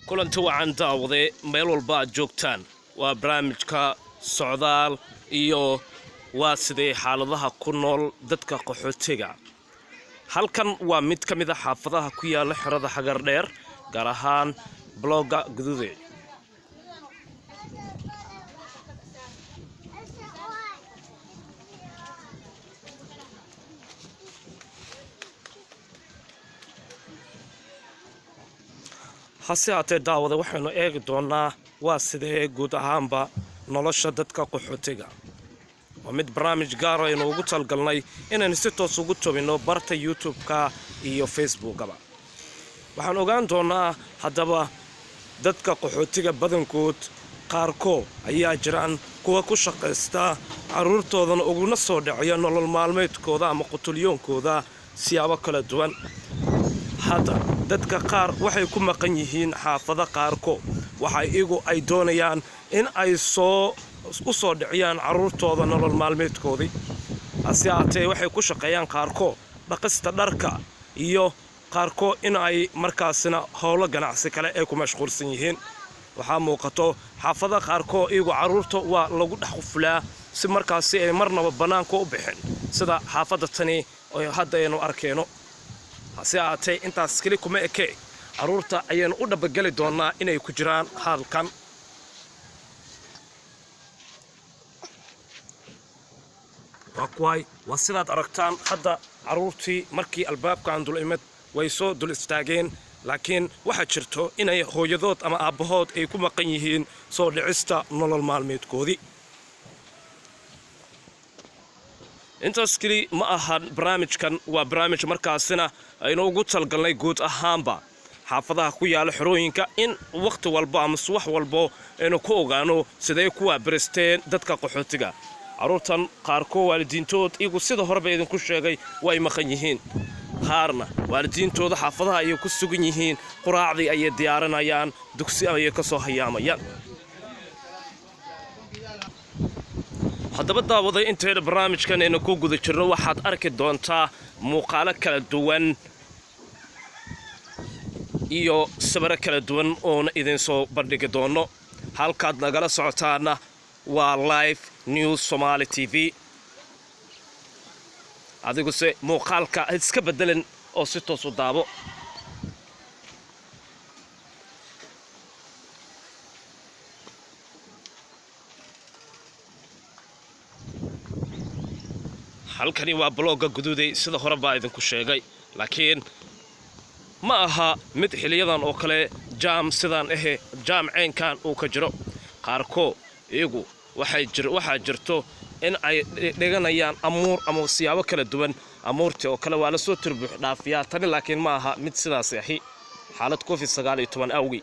kulanti wacan daawade meel walba aad joogtaan waa barnaamijka socdaal iyo waa sidee xaaladaha ku nool dadka qaxootiga halkan waa mid ka mid ah xaafadaha ku yaala xirada xagar dheer gaar ahaan blogga guduude hase haatee daawade waxaynu eegi doonaa waa sidee guud ahaanba nolosha dadka qaxootiga waa mid barnaamij gaar ah inuu ugu talgalnay inaynu si toos ugu tobino barta YouTube-ka iyo Facebook-gaba waxaan ogaan doonaa haddaba dadka qaxootiga badankood qaarkood ayaa jiraan kuwa ku shaqaysta caruurtoodana uguna soo dhaciya nolol maalmeedkooda ama qutulyoonkooda siyaabo kala duwan hadda dadka qaar waxay ku maqan yihiin xaafada qaarkood waxa iyagu ay doonayaan in ay u soo dhiciyaan caruurtooda nolol maalmeedkoodii hase haatee waxay ku shaqeeyaan qaarkood dhaqista dharka iyo qaarkood in ay markaasina howlo ganacsi kale ay ku mashquulsan yihiin waxaa muuqato xaafada qaarkood iyagu caruurta waa lagu dhex quflaa si markaasi ay marnaba bannaanka u bixin sida xaafada tani oo hadda aynu arkeyno hase haatee intaas keli kuma eke caruurta ayaynu u dhabagali doonaa inay ku jiraan halkan waa sidaad aragtaan hadda caruurtii markii albaabkan dul imid way soo dul istaageen laakiin waxaa jirto inay hooyadood ama aabbahood ay ku maqan yihiin soo dhicista nolol maalmeedkoodii intaas keli ma ahan barnaamijkan waa barnaamij markaasina aynu ugu talgalnay guud ahaanba xaafadaha ku yaala xerooyinka in waqti walba ama subax walbo aynu ku ogaano sidee ku waabaristeen dadka qaxootiga caruurtan qaarkood waalidiintood iyagu sida horeba idinku sheegay way maqan yihiin qaarna waalidiintooda xaafadaha ayay ku sugan yihiin quraacdii ayay diyaarinayaan dugsi ayay ka soo hayaamayaan haddaba daawaday intayna barnaamijkan aynu ku guda jirno waxaad arki doontaa muuqaalo kala duwan iyo sawirro kala duwan oona idin soo bandhigi doono halkaad nagala socotaana waa live news Somali TV adiguse muuqaalka iska bedelan oo si toos u daabo halkani waa blogga guduuday sida hore baa idinku sheegay laakiin ma aha mid xiliyadan oo kale jaam sidaan jaam ceenkan uu ka jiro qaarkood iyagu waxaa jirto in ay dhiganayaan amuur ama siyaabo kala duwan amuurtii oo kale waa la soo turbuux dhaafiyaa tani laakiin ma aha mid sidaas ahi xaalad COVID-19 awgi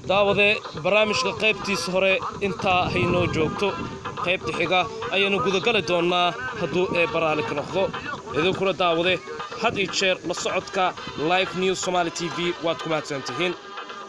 daawade barnaamijka qaybtiisa hore intaa haynoo joogto qaybta xiga ayaynu gudagali doonaa hadduu baraali ka noqdo idinkuna daawade had iyo jeer la socodka live news Somali TV waad ku mahadsantihiin